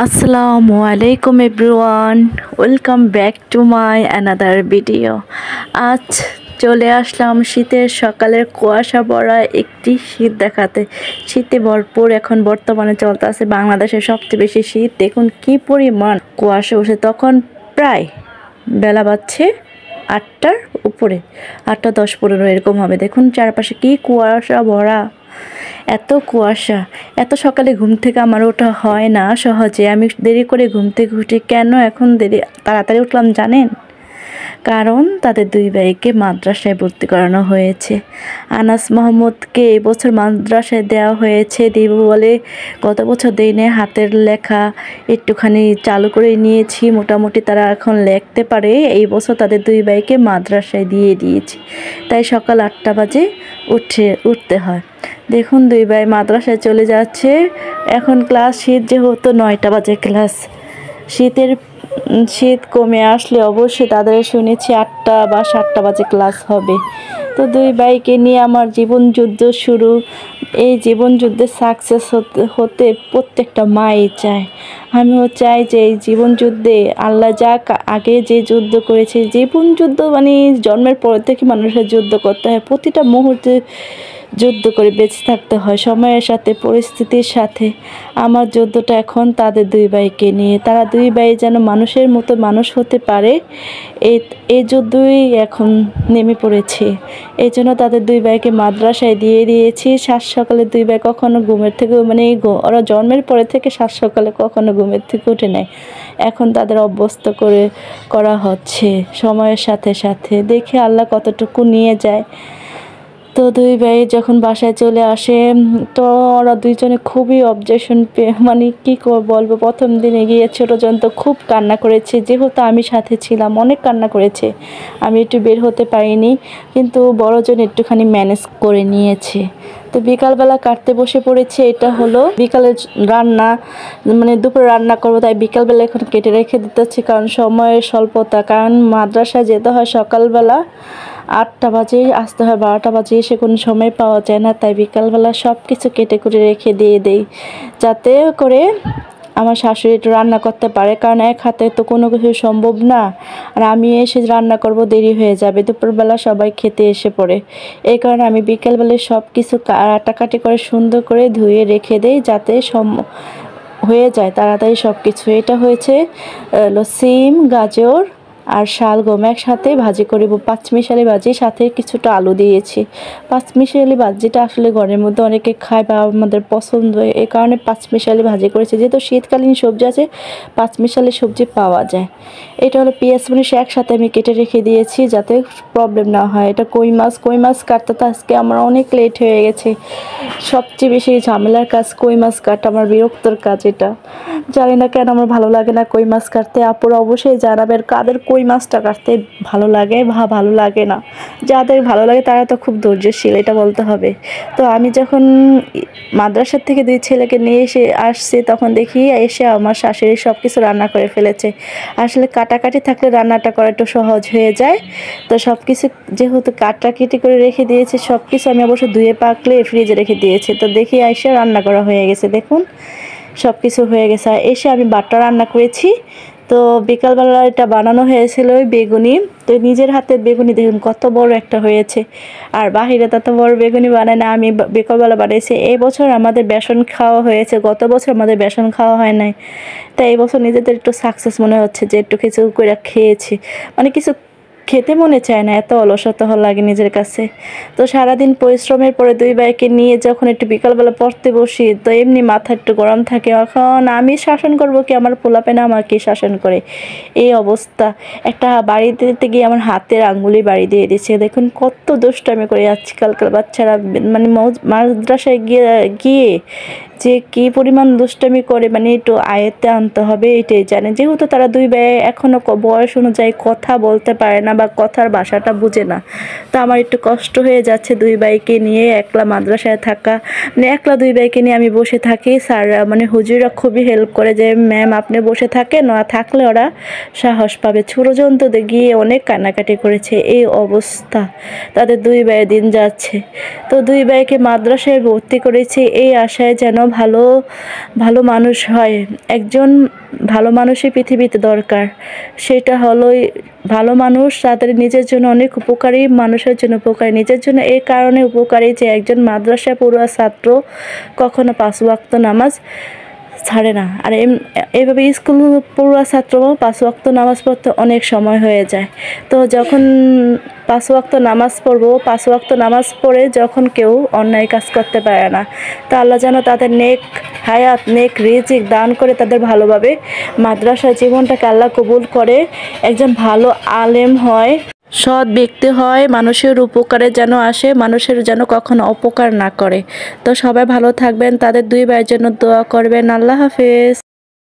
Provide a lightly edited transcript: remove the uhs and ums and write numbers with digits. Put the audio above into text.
আসসালামু আলাইকুম everyone, welcome back to my another video. আজ চলে আসলাম শীতের সকালের কুয়াশা ভরা একটি শীত দেখাতে। শীতে ভরপুর এখন বর্তমানে চলতেছে বাংলাদেশের সবচেয়ে বেশি শীত। দেখুন কি পরিমাণ কুয়াশা উঠে। তখন প্রায় বেলা বাজছে 8টার উপরে, 8:10-15 এরকম হবে। দেখুন চারপাশে কি কুয়াশা ভরা, এত কুয়াশা। এত সকালে ঘুম থেকে আমার ওঠা হয় না সহজে, আমি দেরি করে ঘুম থেকে উঠি। কেন এখন তাড়াতাড়ি উঠলাম জানেন? কারণ তাদের দুই ভাইকে মাদ্রাসায় ভর্তি করানো হয়েছে। আনাস মাহমুদকে এবছর মাদ্রাসায় দেওয়া হয়েছে, দেব বলে গত বছর দেয়নি। হাতের লেখা একটুখানি চালু করে নিয়েছি, মোটামুটি তারা এখন লিখতে পারে। এই বছর তাদের দুই ভাইকে মাদ্রাসায় দিয়ে দিয়েছি, তাই সকাল 8টা বাজে উঠতে হয়। দেখুন দুই ভাই মাদ্রাসায় চলে যাচ্ছে। এখন ক্লাস, শীত যেহেতু 9টা বাজে ক্লাস। শীত কমে আসলে অবশ্যই তাদের শুনেছি 8টা বা 7টা বাজে ক্লাস হবে। তো দুই ভাইকে নিয়ে আমার জীবন যুদ্ধ শুরু। এই জীবন যুদ্ধে সাকসেস হতে প্রত্যেকটা মাই চায়। আমিও চাই যে এই জীবন যুদ্ধে আল্লাহ যাক, আগে যে যুদ্ধ করেছে, জীবন যুদ্ধ মানে জন্মের পর থেকে মানুষের যুদ্ধ করতে হয়, প্রতিটা মুহূর্তে যুদ্ধ করে বেঁচে থাকতে হয় সময়ের সাথে, পরিস্থিতির সাথে। আমার যুদ্ধটা এখন তাদের দুই ভাইকে নিয়ে। তারা দুই ভাই যেন মানুষের মতো মানুষ হতে পারে, এই যুদ্ধই এখন নেমে পড়েছে। এই জন্য তাদের দুই ভাইকে মাদ্রাসায় দিয়ে দিয়েছি। সাত সকালে দুই ভাই কখনো ঘুমের থেকে ওরা জন্মের পরে থেকে সাত সকালে কখনো ঘুমের থেকে উঠে নেয়। এখন তাদের অভ্যস্ত করা হচ্ছে সময়ের সাথে সাথে। দেখে আল্লাহ কতটুকু নিয়ে যায়। তো দুই ভাই যখন বাসায় চলে আসে, তো ওরা দুইজনে খুবই অবজেকশন মানে কী বলবো, প্রথম দিনে গিয়ে ছোটোজন তো খুব কান্না করেছে। যেহেতু আমি সাথে ছিলাম, অনেক কান্না করেছে। আমি একটু বের হতে পারিনি, কিন্তু বড়জন একটুখানি ম্যানেজ করে নিয়েছে। তো বিকালবেলা কাটতে বসে পড়েছে। এটা হলো বিকালের রান্না, মানে দুপুরে রান্না করবো, তাই বিকালবেলা এখন কেটে রেখে দিতে হচ্ছে, কারণ সময়ের স্বল্পতা। কারণ মাদ্রাসায় যেতে হয় সকালবেলা 8টা বাজে, আসতে হয় 12টা বাজে, এসে কোনো সময় পাওয়া যায় না। তাই বিকালবেলা সব কিছু কেটে কুটে রেখে দিয়ে দেই, যাতে করে আমার শাশুড়ি একটু রান্না করতে পারে। কারণ এক হাতে তো কোনো কিছু সম্ভব না, আর আমি এসে রান্না করব দেরি হয়ে যাবে। দুপুরবেলা সবাই খেতে এসে পড়ে, এই কারণে আমি বিকেলবেলায় সব কিছু কাটাকাটি করে সুন্দর করে ধুয়ে রেখে দেই, যাতে হয়ে যায় তাড়াতাড়ি সব কিছু। এটা হয়েছে সিম, গাজর আর শালগম একসাথে ভাজি করব, পাঁচমিশালি ভাজি, সাথে কিছুটা আলু দিয়েছি। পাঁচমিশালি ভাজিটা আসলে ঘরের মধ্যে অনেকে খায় বা আমাদের পছন্দ, এই কারণে পাঁচমিশালি ভাজি করেছি। যেহেতু শীতকালীন সবজি আছে, পাঁচমিশালি সবজি পাওয়া যায়। এটা হলো পেঁয়াজ মরিচ একসাথে আমি কেটে রেখে দিয়েছি, যাতে প্রবলেম না হয়। এটা কই মাছ কাটতে তো আজকে আমার অনেক লেট হয়ে গেছে। সবচেয়ে বেশি ঝামেলার কাজ কই মাছ কাটা, আমার বিরক্তর কাজ এটা। জানি না কেন আমার ভালো লাগে না কই মাছ কাটতে। আপুরা অবশ্যই জানাবেন কাদের কই মাছটা কাটতে ভালো লাগে বা ভালো লাগে না। যাদের ভালো লাগে তারা তো খুব ধৈর্যশীল, এটা বলতে হবে। তো আমি যখন মাদ্রাসার থেকে দুই ছেলেকে নিয়ে আসছি, তখন দেখি এসে আমার শাশুড়ি সব কিছু রান্না করে ফেলেছে। আসলে কাটাকাটি থাকলে রান্নাটা করা একটু সহজ হয়ে যায়। তো সব কিছু যেহেতু কাটাকাটি করে রেখে দিয়েছে, সব কিছু আমি অবশ্য ধুয়ে পাকলে ফ্রিজে রেখে দিয়েছি। তো দেখি এসে রান্না করা হয়ে গেছে। দেখুন সব কিছু হয়ে গেছে। আর এসে আমি বাটা রান্না করেছি। তো বিকালবেলা এটা বানানো হয়েছিল ওই বেগুনি। তো নিজের হাতের বেগুনি দেখুন কত বড় একটা হয়েছে, আর বাহিরে তত বড় বেগুনি বানায় না, আমি বিকালবেলা বানিয়েছি। এই বছর আমাদের বেসন খাওয়া হয়েছে, গত বছর আমাদের বেসন খাওয়া হয় নাই। তাই এই বছর নিজেদের একটু সাকসেস মনে হচ্ছে যে একটু কিছু করে খেয়েছি, মানে কিছু খেতে মনে চায় না, এত অলসতা লাগে নিজের কাছে। তো সারাদিন পরিশ্রমের পরে দুই ভাইকে নিয়ে যখন একটু বিকালবেলা পড়তে বসি, তো এমনি মাথা একটু গরম থাকে। এখন আমি শাসন করব কি, আমার পোলাপেনা আমাকে শাসন করে, এই অবস্থা। একটা বাড়ি দিতে গিয়ে আমার হাতের আঙ্গুলি বাড়ি দিয়ে দিচ্ছে। দেখুন কত দুষ্টামি করে আজকালকার বাচ্চারা, মানে মাদ্রাসায় গিয়ে যে কী পরিমাণ দুষ্টামি করে, মানে একটু আয়ত্তে আনতে হবে এটাই জানে। যেহেতু তারা দুই ভাই এখনও বয়স অনুযায়ী কথা বলতে পারে না বা কথার ভাষাটা বুঝে না, তো আমার একটু কষ্ট হয়ে যাচ্ছে দুই ভাইকে নিয়ে একলা মাদ্রাসায় থাকা। মানে একলা দুই ভাইকে নিয়ে আমি বসে থাকি। স্যাররা মানে হুজুররা খুবই হেল্প করে যে ম্যাম আপনি বসে থাকেন, না থাকলে ওরা সাহস পাবে। ছোটোজন তো গিয়ে অনেক কান্নাকাটি করেছে, এই অবস্থা তাদের দুই ভাইয়ের দিন যাচ্ছে। তো দুই ভাইকে মাদ্রাসায় ভর্তি করেছি এই আশায় যেন ভালো ভালো মানুষ হয়। একজন ভালো মানুষই পৃথিবীতে দরকার। সেটা হলো ভালো মানুষ তাদের নিজের জন্য অনেক উপকারী, মানুষের জন্য উপকারী, নিজের জন্য এই কারণে উপকারী যে একজন মাদ্রাসা পড়ুয়া ছাত্র কখনো 5 ওয়াক্ত নামাজ ছাড়ে না। আর এইভাবে স্কুল পড়ুয়া ছাত্র 5 ওয়াক্ত নামাজ পড়তে অনেক সময় হয়ে যায়। তো যখন 5 ওয়াক্ত নামাজ পড়বো, 5 ওয়াক্ত নামাজ পড়ে যখন কেউ অন্যায় কাজ করতে পারে না, তা আল্লাহ যেন তাদের নেক হায়াত, নেক রিজিক দান করে তাদের ভালোভাবে মাদ্রাসা জীবনটাকে আল্লাহ কবুল করে, একজন ভালো আলেম হয়, সৎ ব্যক্তি হয়, মানুষের উপকারে যেন আসে, মানুষের যেন কখনো অপকার না করে। তো সবাই ভালো থাকবেন, তাদের 2 ভাইয়ের জন্য দোয়া করবেন। আল্লাহ হাফেজ।